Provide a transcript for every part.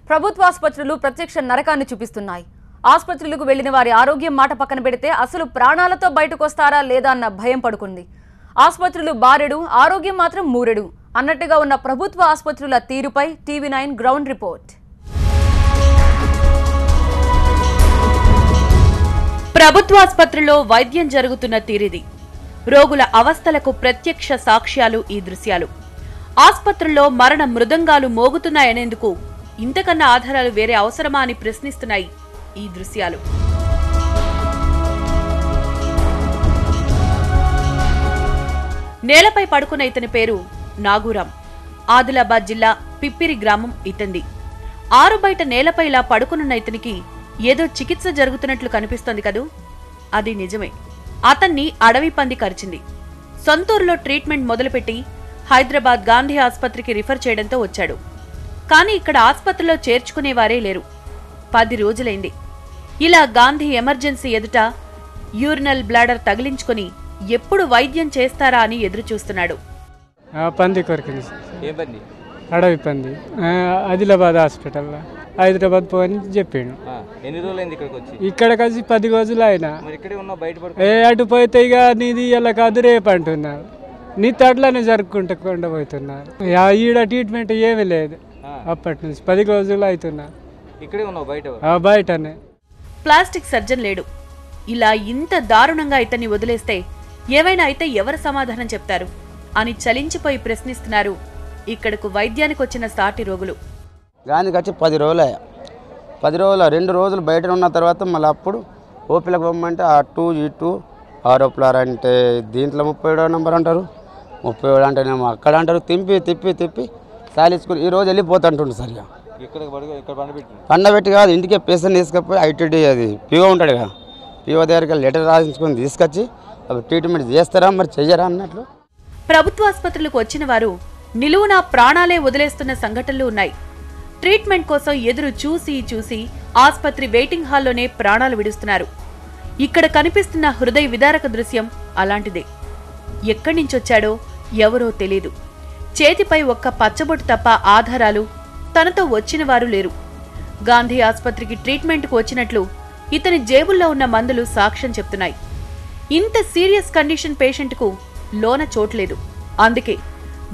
ప్రభుత్వ ఆసుపత్రులు ప్రత్యక్ష నరకాన్ని చూపిస్తున్నాయి. ఆసుపత్రులకు వెళ్లిన వారి ఆరోగ్యం మాట పక్కన పెడితే అసలు ప్రాణాలతో బయటకు వస్తారా లేదా అన్న భయం పడుకుంది. ఆసుపత్రులు బారెడు, ఆరోగ్యం మాత్రం మూరెడు అన్నట్టుగా ఉన్న ప్రభుత్వ ఆసుపత్రుల తీరుపై టీవీ9 గ్రౌండ్ రిపోర్ట్. ప్రభుత్వ ఆసుపత్రుల్లో వైద్యం జరుగుతున్న తీరిది. రోగుల అవస్థలకు ప్రత్యక్ష సాక్ష్యాలు ఈ దృశ్యాలు. ఆసుపత్రుల్లో మరణ మృదంగాలు మోగుతున్నాయనేందుకు ఇంతకన్నా ఆధారాలు వేరే అవసరమా అని ప్రశ్నిస్తున్నాయి ఈ దృశ్యాలు. నేలపై పడుకున్న ఇతని పేరు నాగూరాం. ఆదిలాబాద్ జిల్లా పిప్పిరి గ్రామం ఇతంది. ఆరు బయట నేలపై ఇలా పడుకునున్న ఇతనికి ఏదో చికిత్స జరుగుతున్నట్లు కనిపిస్తోంది కదూ. అది నిజమే. అతన్ని అడవి పంది కరిచింది. సొంతూరులో ట్రీట్మెంట్ మొదలుపెట్టి హైదరాబాద్ గాంధీ ఆసుపత్రికి రిఫర్ చేయడంతో వచ్చాడు. కానీ ఇక్కడ ఆసుపత్రిలో చేర్చుకునేవారే లేరు. 10 రోజులైంది. ఇలా గాంధీ ఎమర్జెన్సీ ఎదుట యూరినల్ బ్లాడర్ తగిలించుకుని ఎప్పుడు వైద్యం చేస్తారా అని ఎదురు చూస్తున్నాడు. పంది కొరికింది. అడవి పంది. ఆదిలాబాద్ హాస్పిటల్లో హైదరాబాద్ పోని చెప్పాడు. ఇక్కడికి వచ్చి 10 రోజులు అయినా అటు పోతే ఇక నీది ఇలా కాదు రేపు అంటున్నారు. నీ తట్లనే జరుపుకుంటూ పోతున్నారు. ఈడ ట్రీట్మెంట్ ఏమీ లేదు. అప్పటి నుంచి 10 రోజులు అవుతున్నారు. బయటనే. ప్లాస్టిక్ సర్జన్ లేడు. ఇలా ఇంత దారుణంగా ఇతన్ని వదిలేస్తే ఏవైనా అయితే ఎవరు సమాధానం చెప్తారు అని చలించిపోయి ప్రశ్నిస్తున్నారు ఇక్కడకు వైద్యానికి వచ్చిన సాటి రోగులు. గాంధీకి వచ్చి 10 రోజులు 10 రోజులు 2 రోజులు బయట ఉన్న తర్వాత మళ్ళీ అప్పుడు ఓపీలకు పొమ్మంటే అటు ఇటు ఆరోప్లార్ అంటే దీంట్లో 37వ నెంబర్ అంటారు, 37 అంటేనేమో అక్కడ అంటారు. తిప్పి సాలించుకుని ఈ రోజు వెళ్ళిపోతుంటుండు. సరిగా పండబెట్టి కాదు, ఇంటికే పేషెంట్ తీసుకపోయి ఐటీడీ అది పీఓ ఉంటాడు కదా, పీఓ దగ్గరికి లెటర్ రాయించుకొని తీసుకొచ్చి అవి ట్రీట్మెంట్ చేస్తారా మరి చెయ్యరా అన్నట్లు. ప్రభుత్వ ఆసుపత్రులకు వచ్చిన వారు నిలువున ప్రాణాలే వదిలేస్తున్న సంఘటనలు ఉన్నాయి. ట్రీట్మెంట్ కోసం ఎదురు చూసి ఆసుపత్రి వెయిటింగ్ హాల్లోనే ప్రాణాలు విడుస్తున్నారు. ఇక్కడ కనిపిస్తున్న హృదయ విదారక దృశ్యం అలాంటిదే. ఎక్కడి నుంచొచ్చాడో ఎవరో తెలీదు. చేతిపై ఒక్క పచ్చబొట్టు తప్ప ఆధారాలు తనతో వచ్చిన వారు లేరు. గాంధీ ఆసుపత్రికి ట్రీట్మెంట్కు వచ్చినట్లు ఇతని జేబుల్లో ఉన్న మందులు సాక్ష్యం చెప్తున్నాయి. ఇంత సీరియస్ కండిషన్ పేషెంట్కు లోన చోట్లేదు. అందుకే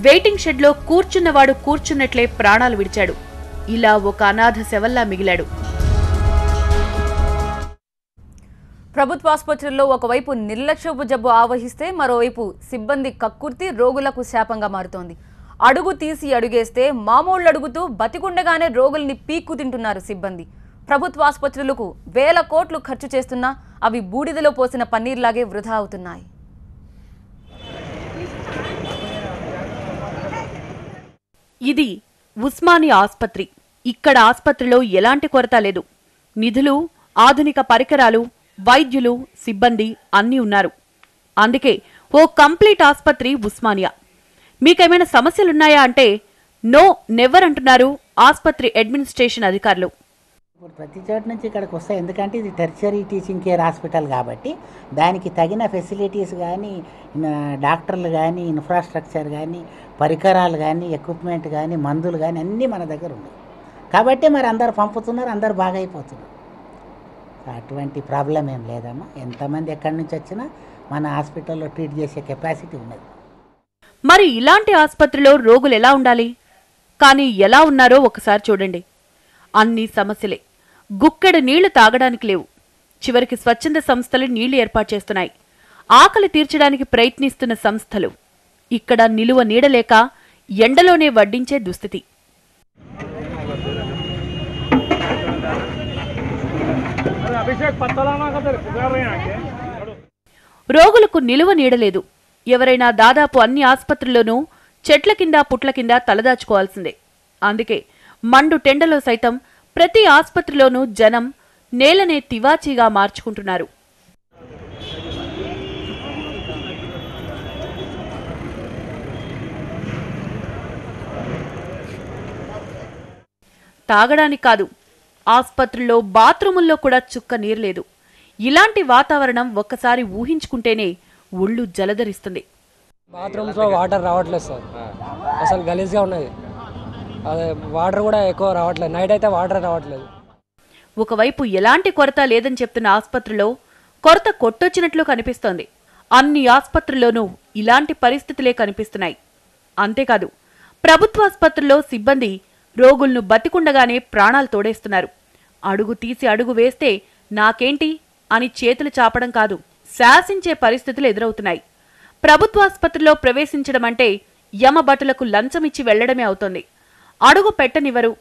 వెయిటింగ్ షెడ్లో కూర్చున్నవాడు కూర్చున్నట్లే ప్రాణాలు విడిచాడు. ఇలా ఒక అనాథ శవల్లా మిగిలాడు. ప్రభుత్వ ఆసుపత్రుల్లో ఒకవైపు నిర్లక్ష్యపు జబ్బు ఆవహిస్తే మరోవైపు సిబ్బంది కక్కుర్తి రోగులకు శాపంగా మారుతోంది. అడుగు తీసి అడుగేస్తే మామూళ్ళు అడుగుతూ బతికుండగానే రోగుల్ని పీక్కు తింటున్నారు సిబ్బంది. ప్రభుత్వ ఆసుపత్రులకు వేల కోట్లు ఖర్చు చేస్తున్నా అవి బూడిదలో పోసిన పన్నీర్లాగే వృధా అవుతున్నాయి. ఇది ఉస్మానియా ఆసుపత్రి. ఇక్కడ ఆసుపత్రిలో ఎలాంటి కొరత లేదు. నిధులు, ఆధునిక పరికరాలు, వైద్యులు, సిబ్బంది అన్నీ ఉన్నారు. అందుకే ఓ కంప్లీట్ ఆసుపత్రి ఉస్మానియా. మీకేమైనా సమస్యలున్నాయా అంటే నో నెవర్ అంటున్నారు ఆసుపత్రి అడ్మినిస్ట్రేషన్ అధికారులు. ఇప్పుడు ప్రతి చోట నుంచి ఇక్కడికి వస్తాయి. ఎందుకంటే ఇది టెర్షరీ టీచింగ్ కేర్ హాస్పిటల్ కాబట్టి దానికి తగిన ఫెసిలిటీస్ కానీ, డాక్టర్లు కానీ, ఇన్ఫ్రాస్ట్రక్చర్ కానీ, పరికరాలు కానీ, ఎక్విప్మెంట్ కానీ, మందులు కానీ అన్నీ మన దగ్గర ఉన్నాయి. కాబట్టి మరి అందరు పంపుతున్నారు, అందరు బాగా అయిపోతున్నారు. అటువంటి ప్రాబ్లం ఏం లేదమ్మా. ఎంతమంది ఎక్కడి నుంచి వచ్చినా మన హాస్పిటల్లో ట్రీట్ చేసే కెపాసిటీ ఉన్నది. మరి ఇలాంటి ఆసుపత్రిలో రోగులు ఎలా ఉండాలి? కానీ ఎలా ఉన్నారో ఒకసారి చూడండి. అన్ని సమస్యలే. గుక్కెడు నీళ్లు తాగడానికి లేవు. చివరికి స్వచ్ఛంద సంస్థలు నీళ్లు ఏర్పాటు చేస్తున్నాయి. ఆకలి తీర్చడానికి ప్రయత్నిస్తున్న సంస్థలు. ఇక్కడ నిలువ నీడలేక ఎండలోనే వడ్డించే దుస్థితి. రోగులకు నిలువ నీడలేదు. ఎవరైనా దాదాపు అన్ని ఆసుపత్రుల్లోనూ చెట్ల కింద పుట్ల కింద తలదాచుకోవాల్సిందే. అందుకే మండు టెండలో సైతం ప్రతి ఆసుపత్రిలోనూ జనం నేలనే తివాచీగా మార్చుకుంటున్నారు. తాగడానికి కాదు, ఆసుపత్రుల్లో బాత్రూముల్లో కూడా చుక్క నీరు లేదు. ఇలాంటి వాతావరణం ఒక్కసారి ఊహించుకుంటేనే ఒళ్ళు జలధరిస్తుంది. బాత్రూమ్స్ లో వాటర్ రావట్లేదు సార్, అసలు గలీజ్గా ఉన్నది. అదే వాటర్ కూడా ఎక్కువ రావట్లేదు, నైట్ అయితే వాటర్ రావట్లేదు. ఒకవైపు ఎలాంటి కొరత లేదని చెప్తున్న ఆస్పత్రిలో కొరత కొట్టొచ్చినట్లు కనిపిస్తోంది. అన్ని ఆస్పత్రుల్లోనూ ఇలాంటి పరిస్థితులే కనిపిస్తున్నాయి. అంతేకాదు, ప్రభుత్వాస్పత్రుల్లో సిబ్బంది రోగులను బతికుండగానే ప్రాణాలు తోడేస్తున్నారు. అడుగు తీసి అడుగు వేస్తే నాకేంటి అని చేతులు చాపడం కాదు, శాసించే పరిస్థితులు ఎదురవుతున్నాయి. ప్రభుత్వాస్పత్రిలో ప్రవేశించడం అంటే యమభటులకు లంచమిచ్చి వెళ్లడమే అవుతోంది. అడుగు పెట్టనివ్వరు,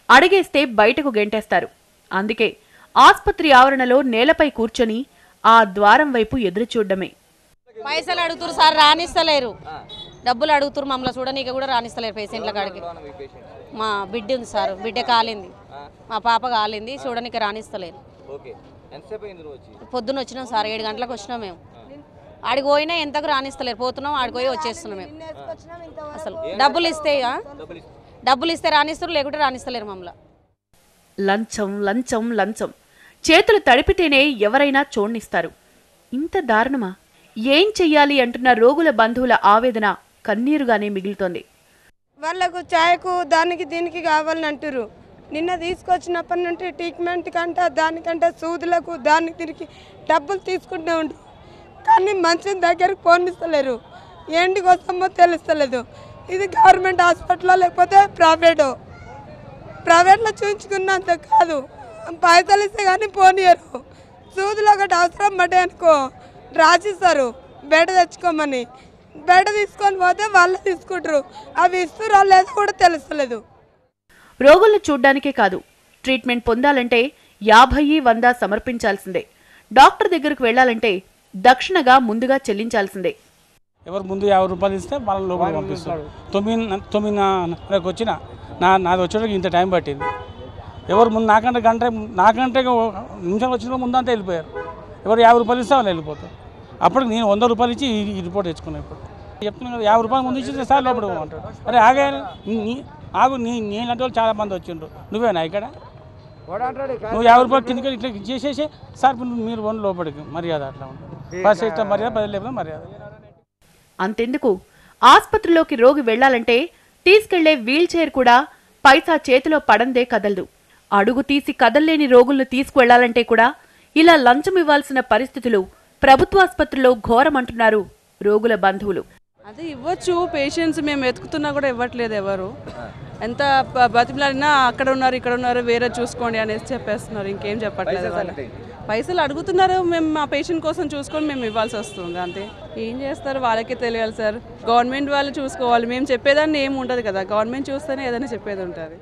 అడిగేస్తే బయటకు గెంటేస్తారు. అందుకే ఆస్పత్రి ఆవరణలో నేలపై కూర్చొని ఆ ద్వారం వైపు ఎదురుచూడ్డమే. పైసలు అడుగుతురు సార్, రానిస్తలేరు. డబ్బులు అడుగుతురు, మమ్మల్ని చూడనీక కూడా రానిస్తలేరు పేషెంట్ల కాడికి. మా బిడ్డ ఉంది సార్, బిడ్డ కాలింది, మా పాప కాలింది, చూడనీక రానిస్తలేరు. పొద్దున్న వచ్చినాం సార్, 7 గంటలకు వచ్చినాం మేము. ఆడికి పోయినా ఎంతకు రానిస్తలేరు, పోతున్నాం ఆడికి పోయి వచ్చేస్తున్నాం మేము. అసలు డబ్బులు ఇస్తే రానిస్తారు, లేకుంటే రానిస్తలేరు మమ్మల్ని. లంచం లంచం లంచం, చేతులు తడిపితేనే ఎవరైనా చూడనిస్తారు. ఇంత దారుణమా? ఏం చెయ్యాలి అంటున్న రోగుల బంధువుల ఆవేదన కన్నీరుగానే మిగులుతోంది. వాళ్ళకు ఛాయకు దానికి దీనికి కావాలని అంటారు. నిన్న తీసుకొచ్చినప్పటి నుండి ట్రీట్మెంట్ కంటే దానికంటే సూదులకు దానికి దీనికి డబ్బులు తీసుకుంటూ ఉంటారు, కానీ మంచి దగ్గరకు పోనిస్తలేరు. ఏంటికి వస్తామో తెలుస్తలేదు. ఇది గవర్నమెంట్ హాస్పిటల్లో లేకపోతే ప్రైవేట్లో చూపించుకున్నంత కాదు, పైసలు ఇస్తే కానీ పోనీయరు. సూదులు ఒకటి అవసరం పడ్డాయి అనుకో రాసిస్తారు బెడ్ తెచ్చుకోమని, బెడ్ తీసుకొని పోతే వాళ్ళు తీసుకుంటారు, అవి ఇస్తురా లేదో కూడా తెలుస్తలేదు. రోగులను చూడ్డానికే కాదు, ట్రీట్మెంట్ పొందాలంటే 50-100 సమర్పించాల్సిందే. డాక్టర్ దగ్గరకు వెళ్లాలంటే దక్షిణగా ముందుగా చెల్లించాల్సిందే. ఎవరు ముందు 50 రూపాయలు ఇస్తే వాళ్ళ లోపలికి పంపిస్తారు. 9:30 వచ్చిన నాది వచ్చేటప్పుడు ఇంత టైం పట్టింది. ఎవరు ముందు నాకంటే నిమిషాలు వచ్చిన ముందు అంతా వెళ్ళిపోయారు. ఎవరు 50 రూపాయలు ఇస్తే వాళ్ళు వెళ్ళిపోతారు. అప్పుడు నేను 100 రూపాయలు ఇచ్చి ఈ రిపోర్ట్ తెచ్చుకున్నాను. ఇప్పుడు చెప్తున్నాను కదా, 50 రూపాయలు ముందు ఇచ్చి సార్ లోపల అంటారు. అరే ఆగు నీలాంటి వాళ్ళు చాలా మంది వచ్చిండ్రు, నువ్వేనా ఇక్కడ? నువ్వు 50 రూపాయలు కిందకి ఇట్లా చేసేసి సార్ మీరు వన్ లోపలికి మర్యాద అట్లా ఉంటుంది. ఫస్ట్ ఇస్తే మర్యాద, 10 లేకపోతే మర్యాద. అంతెందుకు, ఆస్పత్రిలోకి రోగి వెళ్లాలంటే తీసుకెళ్లే వీల్ చైర్ కూడా పైసా చేతిలో పడందే కదలదు. అడుగు తీసి కదల్లేని రోగులను తీసుకువెళ్లాలంటే కూడా ఇలా లంచం ఇవ్వాల్సిన పరిస్థితులు ప్రభుత్వాస్పత్రిలో ఘోరమంటున్నారు రోగుల బంధువులు. అది ఇవ్వచ్చు, పేషెంట్స్ మేము వెతుకుతున్నా కూడా ఇవ్వట్లేదు. ఎవరు ఎంత బతిమలాడినా అక్కడ ఉన్నారు ఇక్కడ ఉన్నారు వేరే చూసుకోండి అనేసి చెప్పేస్తున్నారు. ఇంకేం చెప్పట్లేదు. వాళ్ళు పైసలు అడుగుతున్నారు, మేము మా పేషెంట్ కోసం చూసుకొని మేము ఇవ్వాల్సి వస్తుంది. అంతే, ఏం చేస్తారు వాళ్ళకే తెలియాలి సార్. గవర్నమెంట్ వాళ్ళు చూసుకోవాలి, మేము చెప్పేదాన్ని ఏమి ఉండదు కదా. గవర్నమెంట్ చూస్తేనే ఏదైనా చెప్పేది ఉంటుంది.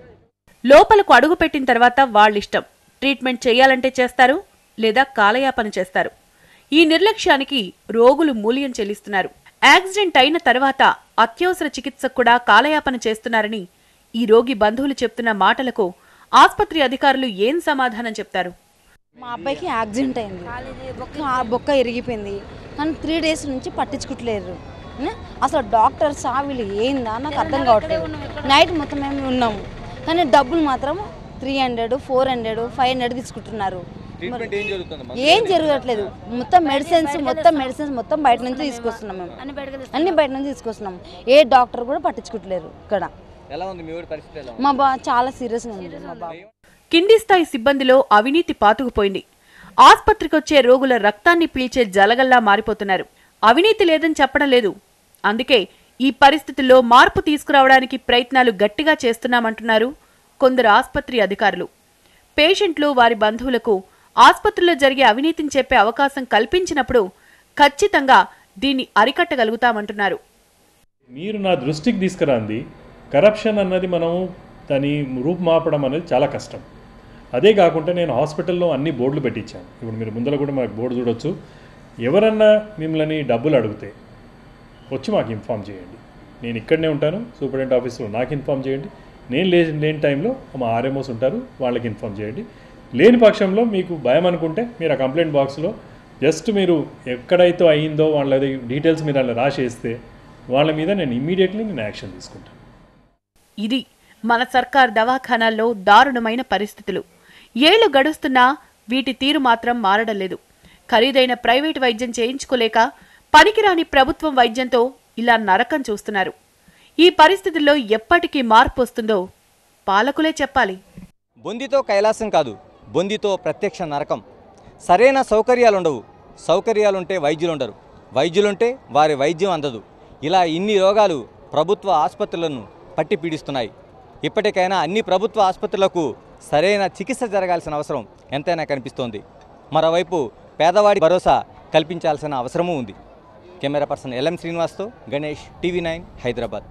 లోపలకు అడుగు పెట్టిన తర్వాత వాళ్ళిష్టం, ట్రీట్మెంట్ చేయాలంటే చేస్తారు, లేదా కాలయాపన చేస్తారు. ఈ నిర్లక్ష్యానికి రోగులు మూల్యం చెల్లిస్తున్నారు. యాక్సిడెంట్ అయిన తర్వాత అత్యవసర చికిత్సకు కూడా కాలయాపన చేస్తున్నారని ఈ రోగి బంధువులు చెప్తున్న మాటలకు ఆస్పత్రి అధికారులు ఏం సమాధానం చెప్తారు? మా అబ్బాయికి యాక్సిడెంట్ అయింది, బొక్క ఇరిగిపోయింది, కానీ 3 days నుంచి పట్టించుకుంటలేరు. అసలు డాక్టర్స్ వీళ్ళు ఏందా నాకు అర్థం కావట్లేదు. నైట్ మొత్తం మేము ఉన్నాము, కానీ డబ్బులు మాత్రం 300, 400, 500 తీసుకుంటున్నారు. ఏం జరగట్లేదు. మొత్తం మెడిసిన్స్ మొత్తం బయట నుంచి తీసుకొస్తున్నాం. మేము అన్ని బయట నుంచి తీసుకొస్తున్నాం. ఏ డాక్టర్ కూడా పట్టించుకుంటలేరు ఇక్కడ. మా చాలా సీరియస్గా ఉంది మా బాబు. కింది స్థాయి సిబ్బందిలో అవినీతి పాతుకుపోయింది. ఆస్పత్రికొచ్చే రోగుల రక్తాన్ని పీల్చే జలగల్లా మారిపోతున్నారు. అవినీతి లేదని చెప్పడం లేదు. అందుకే ఈ పరిస్థితుల్లో మార్పు తీసుకురావడానికి ప్రయత్నాలు గట్టిగా చేస్తున్నామంటున్నారు కొందరు ఆస్పత్రి అధికారులు. పేషెంట్లు వారి బంధువులకు ఆస్పత్రిలో జరిగే అవినీతిని చెప్పే అవకాశం కల్పించినప్పుడు ఖచ్చితంగా దీన్ని అరికట్టగలుగుతామంటున్నారు. మీరు నా దృష్టికి తీసుకురాంది కరప్షన్ అన్నది మనం దాని రూపుమాపడం అనేది చాలా కష్టం. అదే కాకుండా నేను హాస్పిటల్లో అన్ని బోర్డులు పెట్టించాను. ఇప్పుడు మీరు ముందర కూడా మాకు బోర్డు చూడొచ్చు. ఎవరన్నా మిమ్మల్ని డబ్బులు అడిగితే వచ్చి మాకు ఇన్ఫామ్ చేయండి. నేను ఇక్కడనే ఉంటాను, సూపరింటెండెంట్ ఆఫీస్లో నాకు ఇన్ఫామ్ చేయండి. నేను లేని టైంలో మా ఆర్ఎంఓస్ ఉంటారు, వాళ్ళకి ఇన్ఫామ్ చేయండి. లేని పక్షంలో మీకు భయం అనుకుంటే మీరు ఆ కంప్లైంట్ బాక్స్లో జస్ట్ మీరు ఎక్కడైతే అయ్యిందో వాళ్ళది డీటెయిల్స్ మీరు అలా రాసేస్తే వాళ్ళ మీద నేను ఇమ్మీడియట్లీ యాక్షన్ తీసుకుంటాను. ఇది మన సర్కార్ దవాఖానాల్లో దారుణమైన పరిస్థితులు. ఏళ్లు గడుస్తున్నా వీటి తీరు మాత్రం మారడం లేదు. ఖరీదైన ప్రైవేటు వైద్యం చేయించుకోలేక పనికిరాని ప్రభుత్వం వైద్యంతో ఇలా నరకం చూస్తున్నారు. ఈ పరిస్థితుల్లో ఎప్పటికీ మార్పు వస్తుందో పాలకులే చెప్పాలి. బొందితో కైలాసం కాదు, బొందితో ప్రత్యక్ష నరకం. సరైన సౌకర్యాలుండవు, సౌకర్యాలుంటే వైద్యులుండరు, వైద్యులుంటే వారి వైద్యం అందదు. ఇలా ఇన్ని రోగాలు ప్రభుత్వ ఆసుపత్రులను పట్టి పీడిస్తున్నాయి. ఇప్పటికైనా అన్ని ప్రభుత్వ ఆసుపత్రులకు సరైన చికిత్స జరగాల్సిన అవసరం ఎంతైనా కనిపిస్తోంది. మరోవైపు పేదవాడి భరోసా కల్పించాల్సిన అవసరమూ ఉంది. కెమెరా పర్సన్ ఎల్ఎం శ్రీనివాస్తో గణేష్, టీవీ9 హైదరాబాద్.